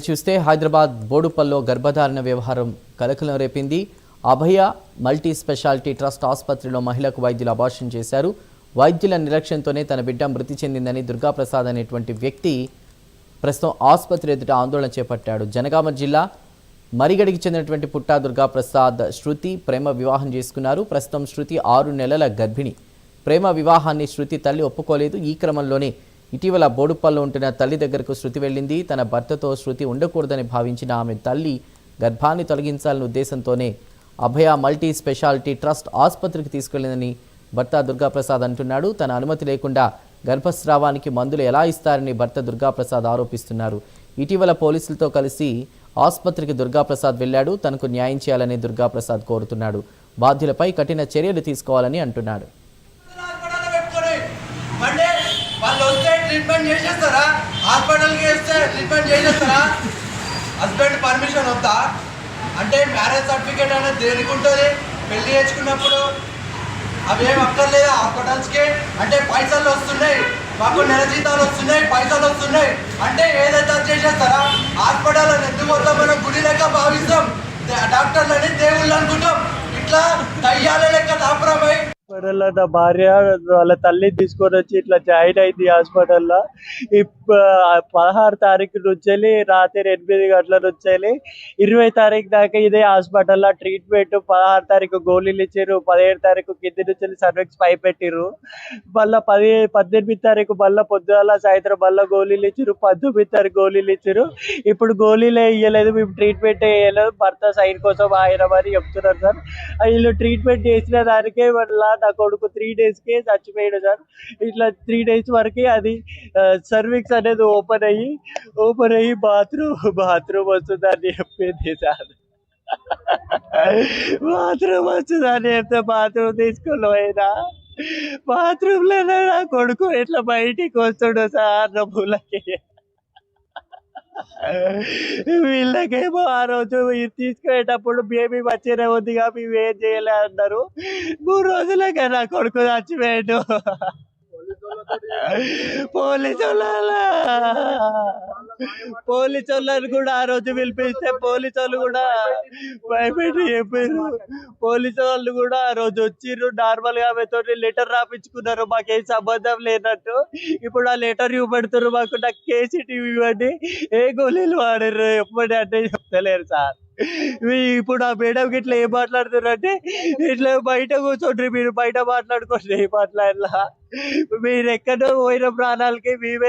చూస్తే హైదరాబాద్ బోడుపల్లో గర్భధారణ వ్యవహారం కలకలం రేపింది. అభయ మల్టీ స్పెషాలిటీ ట్రస్ట్ ఆసుపత్రిలో మహిళకు వైద్యులు అబార్షన్ చేశారు. వైద్యుల నిర్లక్ష్యంతోనే తన బిడ్డ మృతి చెందిందని దుర్గాప్రసాద్ అనేటువంటి వ్యక్తి ప్రస్తుతం ఆసుపత్రి ఎదుట ఆందోళన చేపట్టాడు. జనగామ జిల్లా మరిగడికి చెందినటువంటి పుట్టా దుర్గాప్రసాద్ శృతి ప్రేమ వివాహం చేసుకున్నారు. ప్రస్తుతం శృతి 6 నెలల గర్భిణి. ప్రేమ వివాహాన్ని శృతి తల్లి ఒప్పుకోలేదు. ఈ క్రమంలోనే ఇటీవల బోడుపల్లో ఉంటున్న తల్లి దగ్గరకు శృతి వెళ్ళింది. తన భర్తతో శృతి ఉండకూడదని భావించిన ఆమె తల్లి గర్భాన్ని తొలగించాలనే ఉద్దేశంతోనే అభయ మల్టీ స్పెషాలిటీ ట్రస్ట్ ఆసుపత్రికి తీసుకెళ్లిందని భర్త దుర్గాప్రసాద్ అంటున్నాడు. తన అనుమతి లేకుండా గర్భస్రావానికి మందులు ఎలా ఇస్తారని భర్త దుర్గాప్రసాద్ ఆరోపిస్తున్నారు. ఇటీవల పోలీసులతో కలిసి ఆసుపత్రికి దుర్గాప్రసాద్ వెళ్ళాడు. తనకు న్యాయం చేయాలని దుర్గాప్రసాద్ కోరుతున్నాడు. బాధ్యులపై కఠిన చర్యలు తీసుకోవాలని అంటున్నాడు. ట్రీట్మెంట్ చేసేస్తారా? హాస్పిటల్కి వేస్తే ట్రీట్మెంట్ చేసేస్తారా? హస్బెండ్ పర్మిషన్ వద్దా? అంటే మ్యారేజ్ సర్టిఫికేట్ అనేది దేనికి ఉంటుంది? పెళ్లి చేసుకున్నప్పుడు అవేం అక్కర్లేదా హాస్పిటల్స్కి? అంటే పైసలు వస్తున్నాయి, మాకు నెల జీతాలు వస్తున్నాయి, పైసలు వస్తున్నాయి అంటే ఏదైతే చేసేస్తారా? హాస్పిటల్ అని ఎందుకు వద్దాం? మనం గుడి లెక్క భావిస్తాం, డాక్టర్లని దేవుళ్ళు అనుకుంటాం. ఇట్లా దయ్యాల లెక్క దాపురమై నా భార్య వాళ్ళ తల్లి తీసుకొని వచ్చి ఇట్లా జాయిన్ అయింది హాస్పిటల్లో. 16 తారీఖు నుంచి రాత్రి 8 గంటల నుంచి 20 తారీఖు దాకా ఇదే హాస్పిటల్లో ట్రీట్మెంట్. 16 తారీఖు గోళీలు ఇచ్చారు, 17 తారీఖు కింది నుంచి సర్వీక్స్ పై పెట్టిర్రు. మళ్ళీ 18 తారీఖు మళ్ళీ పొద్దుగాల సాయంత్రం మళ్ళీ గోళీలు ఇచ్చారు. 19 తారీఖు గోళీలు ఇచ్చారు. ఇప్పుడు గోళీలే ఇవ్వలేదు, మేము ట్రీట్మెంట్ వేయలేదు, భర్త సైన్ కోసం ఆయన అని చెప్తున్నారు సార్. వీళ్ళు ట్రీట్మెంట్ చేసిన దానికే మళ్ళీ నా కొడుకు 3 డేస్కే చచ్చిపోయాడు సార్. ఇట్లా 3 డేస్ వరకు అది సర్వీక్స్ అనేది ఓపెన్ అయ్యి బాత్రూమ్ వస్తుందని చెప్పింది సార్. బాత్రూమ్ వస్తుందని చెప్తే బాత్రూమ్ తీసుకొని పోయినా బాత్రూంలోనే నా కొడుకు ఇట్లా బయటికి వస్తుండు సార్. నా పూలకి వీళ్ళకేమో ఆ రోజు తీసుకునేటప్పుడు బేబీ వచ్చేనే ఉందిగా మేము ఏం చేయలే అన్నారు. 3 రోజులకే నా కొడుకు చచ్చిపోయాడు. పోలీసు వాళ్ళని కూడా ఆ రోజు పిలిపిస్తే పోలీసు వాళ్ళు కూడా భయపెట్టి చెప్పారు. పోలీసు వాళ్ళు కూడా ఆ రోజు వచ్చిర్రు. నార్మల్ గా ఆమెతో లెటర్ రాపించుకున్నారు, మాకేం సంబంధం లేనట్టు. ఇప్పుడు ఆ లెటర్ ఇవ్వబడుతున్నారు, మాకు నాకు కేసీటీ ఇవ్వండి, ఏ గోళీలు వాడారు ఎప్పటి అంటే చెప్తలేరు సార్. ఇప్పుడు ఆ మేడం ఇట్లా ఏం మాట్లాడుతున్నారు అంటే, ఇట్లా బయట కూర్చోండి, మీరు బయట మాట్లాడుకోండి, ఏం మాట్లాడలా, మీరు ఎక్కడో పోయిన ప్రాణాలకి మేమే